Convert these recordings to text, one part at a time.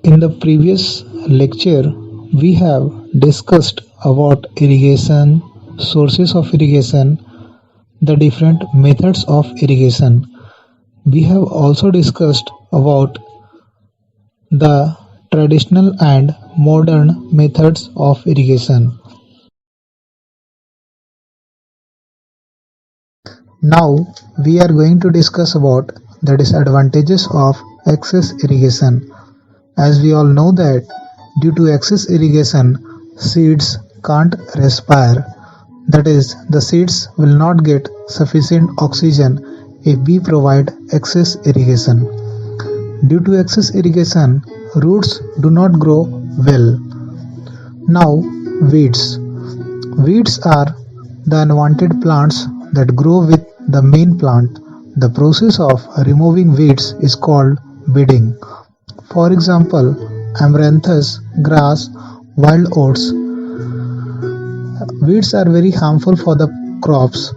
In the previous lecture, we have discussed about irrigation, sources of irrigation, the different methods of irrigation. We have also discussed about the traditional and modern methods of irrigation. Now we are going to discuss about the disadvantages of excess irrigation. As we all know that due to excess irrigation, seeds can't respire. That is, the seeds will not get sufficient oxygen if we provide excess irrigation. Due to excess irrigation, roots do not grow well. Now, weeds. Weeds are the unwanted plants that grow with the main plant. The process of removing weeds is called weeding. For example, amaranthus, grass, wild oats. Weeds are very harmful for the crops.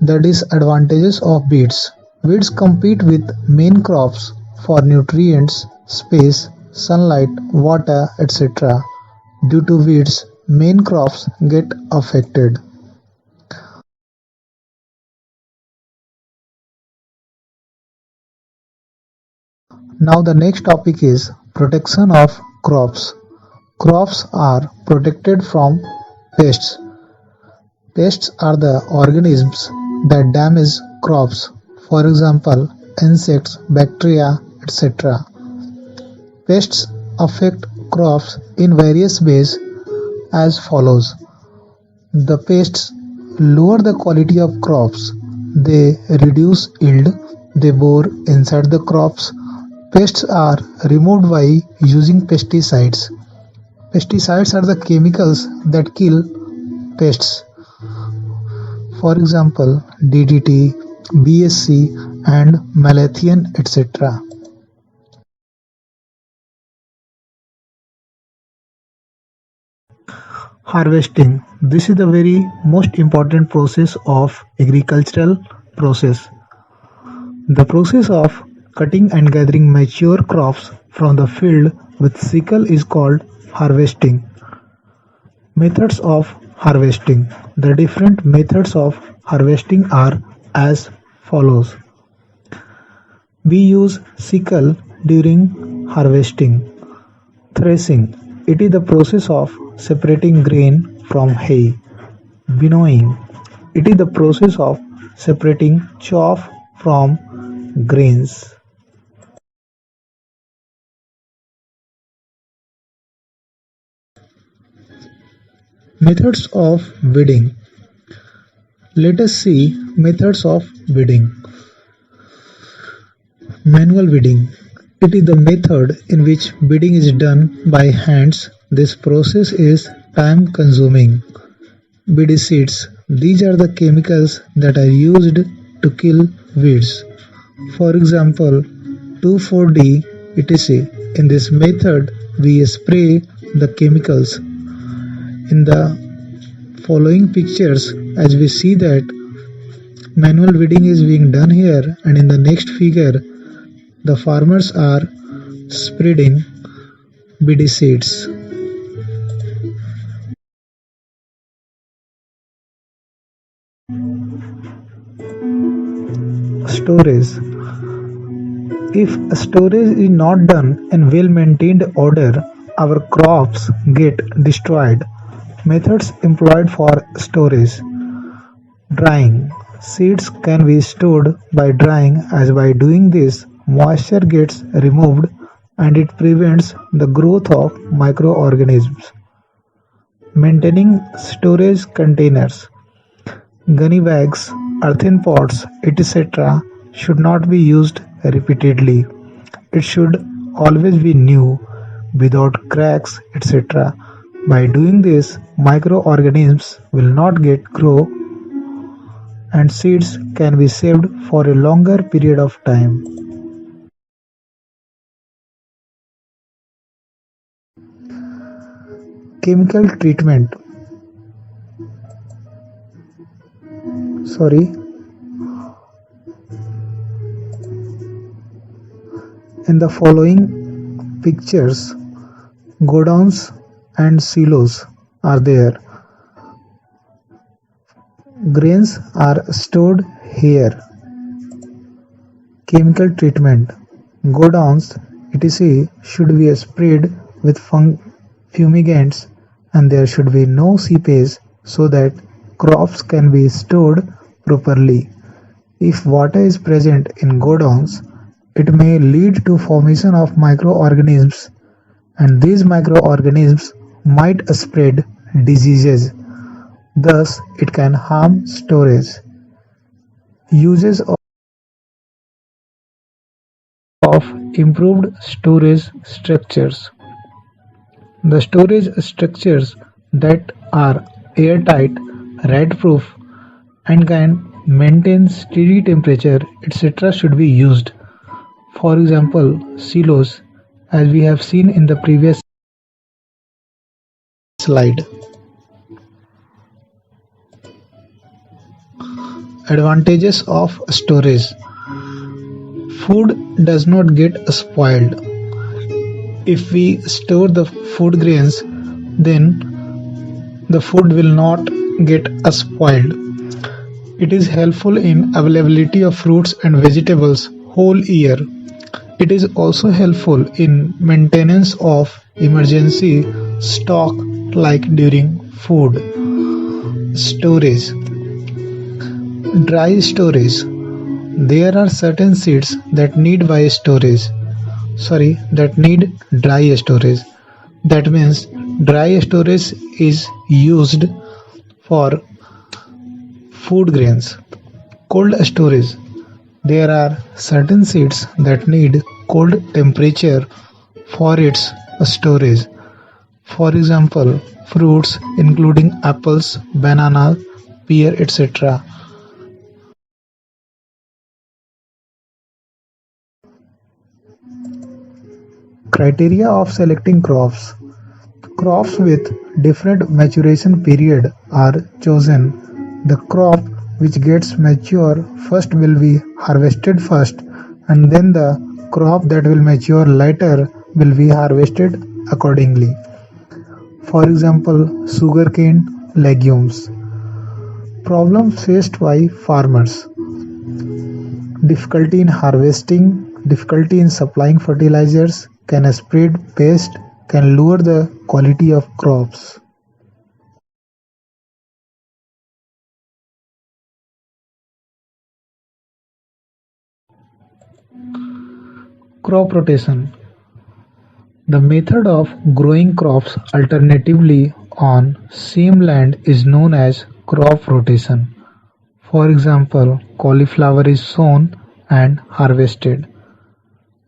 The disadvantages of weeds. Weeds compete with main crops for nutrients, space, sunlight, water, etc. Due to weeds, main crops get affected. Now the next topic is protection of crops. Crops are protected from pests. Pests are the organisms that damage crops, for example, insects, bacteria, etc. Pests affect crops in various ways as follows. The pests lower the quality of crops. They reduce yield. They bore inside the crops. Pests are removed by using pesticides. Pesticides are the chemicals that kill pests. For example, DDT, BSC, and malathion, etc. Harvesting. This is the very most important process of agricultural process. The process of cutting and gathering mature crops from the field with sickle is called harvesting. Methods of harvesting. The different methods of harvesting are as follows. We use sickle during harvesting. Threshing. It is the process of separating grain from hay. Winnowing. It is the process of separating chaff from grains. Methods of weeding. Let us see methods of weeding. Manual weeding. It is the method in which weeding is done by hands. This process is time consuming. Weedicides. These are the chemicals that are used to kill weeds. For example, 2,4-D etc. In this method, we spray the chemicals. In the following pictures, as we see that manual weeding is being done here, and in the next figure, the farmers are spreading weedicides. Storage. If storage is not done in well-maintained order, our crops get destroyed. Methods employed for storage. Drying. Seeds can be stored by drying, as by doing this, moisture gets removed and it prevents the growth of microorganisms. Maintaining storage containers. Gunny bags, earthen pots, etc. should not be used repeatedly. It should always be new, without cracks, etc. By doing this, microorganisms will not get grow and seeds can be saved for a longer period of time. Chemical treatment. Sorry. In the following pictures, godowns and silos are there. Grains are stored here. Chemical treatment. Godowns etc. should be sprayed with fumigants and there should be no seepage so that crops can be stored properly. If water is present in godowns, it may lead to formation of microorganisms and these microorganisms might spread diseases. Thus, it can harm storage. Uses of improved storage structures. The storage structures that are airtight, rat-proof, and can maintain steady temperature, etc. should be used. For example, silos, as we have seen in the previous slide. Advantages of storage. Food does not get spoiled. If we store the food grains, then the food will not get spoiled. It is helpful in availability of fruits and vegetables whole year. It is also helpful in maintenance of emergency stock like during food storage. Dry storage. There are certain seeds that need dry storage. That means dry storage is used for food grains. Cold storage. There are certain seeds that need cold temperature for its storage. For example, fruits including apples, bananas, pear, etc. Criteria of selecting crops. Crops with different maturation period are chosen. The crop which gets mature first will be harvested first and then the crop that will mature later will be harvested accordingly. For example, sugarcane, legumes. Problems faced by farmers. Difficulty in harvesting, difficulty in supplying fertilizers, can spread pest, can lower the quality of crops. Crop rotation. The method of growing crops alternatively on same land is known as crop rotation. For example, cauliflower is sown and harvested.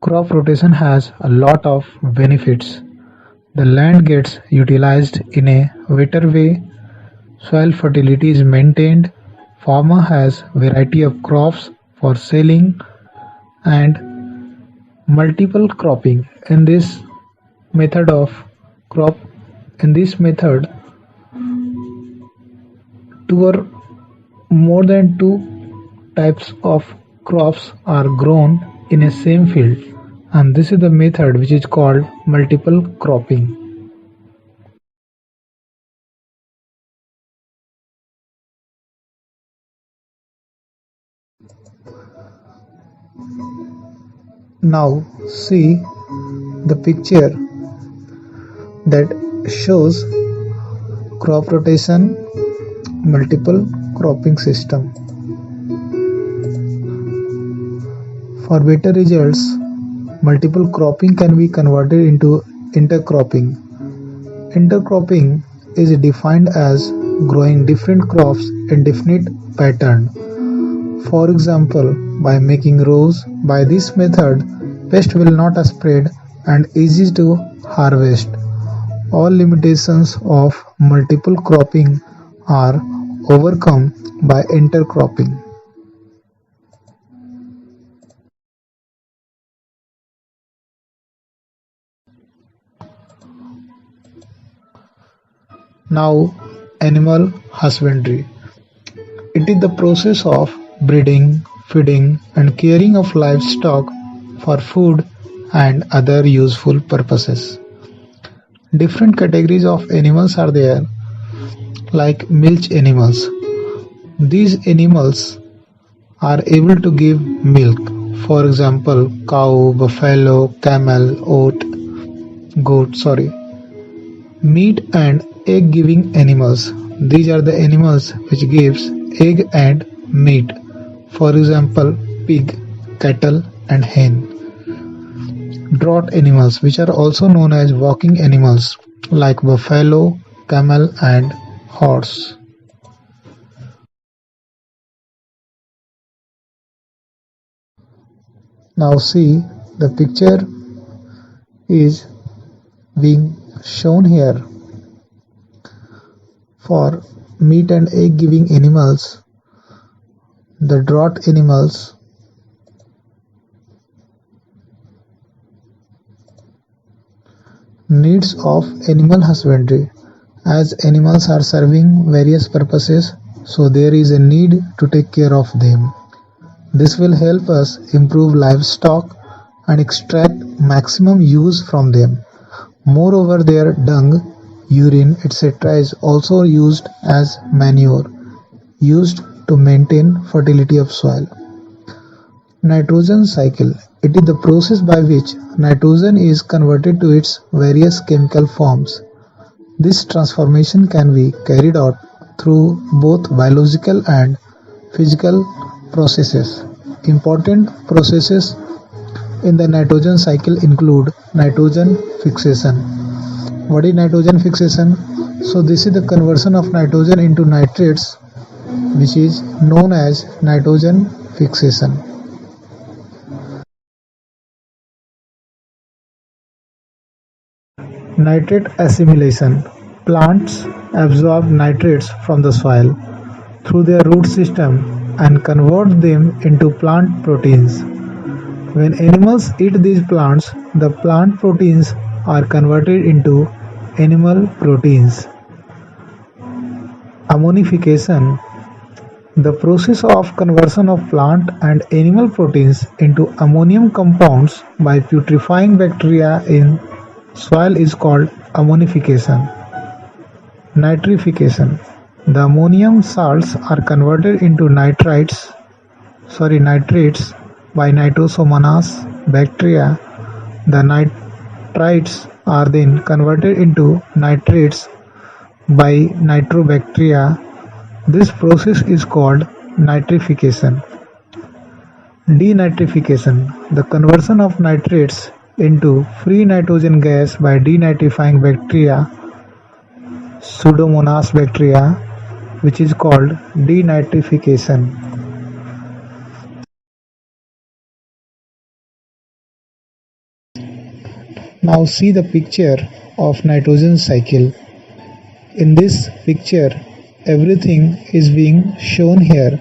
Crop rotation has a lot of benefits. The land gets utilized in a better way, soil fertility is maintained, farmer has variety of crops for selling and multiple cropping. In this method two or more than two types of crops are grown in a same field and this is the method which is called multiple cropping. Now see the picture that shows crop rotation multiple cropping system. For better results, multiple cropping can be converted into intercropping. Intercropping is defined as growing different crops in definite pattern. For example, by making rows, by this method, pest will not spread and easy to harvest. All limitations of multiple cropping are overcome by intercropping. Now, animal husbandry. It is the process of breeding, feeding, and caring of livestock for food and other useful purposes. Different categories of animals are there, like milch animals. These animals are able to give milk. For example, cow, buffalo, camel, goat, sorry. Meat and egg giving animals. These are the animals which gives egg and meat. For example, pig, cattle and hen. Draught animals, which are also known as walking animals, like buffalo, camel and horse. Now see, the picture is being shown here. For meat and egg giving animals, the draught animals, needs of animal husbandry. As animals are serving various purposes, so there is a need to take care of them. This will help us improve livestock and extract maximum use from them. Moreover, their dung, urine, etc. is also used as manure, used to maintain fertility of soil. Nitrogen cycle. It is the process by which nitrogen is converted to its various chemical forms. This transformation can be carried out through both biological and physical processes. Important processes in the nitrogen cycle include nitrogen fixation. What is nitrogen fixation? So this is the conversion of nitrogen into nitrates, which is known as nitrogen fixation. Nitrate assimilation. Plants absorb nitrates from the soil through their root system and convert them into plant proteins. When animals eat these plants, the plant proteins are converted into animal proteins. Ammonification. The process of conversion of plant and animal proteins into ammonium compounds by putrefying bacteria in soil is called ammonification. Nitrification. The ammonium salts are converted into nitrates by Nitrosomonas bacteria. The nitrites are then converted into nitrates by Nitrobacteria. This process is called nitrification. Denitrification. The conversion of nitrates into free nitrogen gas by denitrifying bacteria, Pseudomonas bacteria, which is called denitrification. Now see the picture of nitrogen cycle. In this picture, everything is being shown here.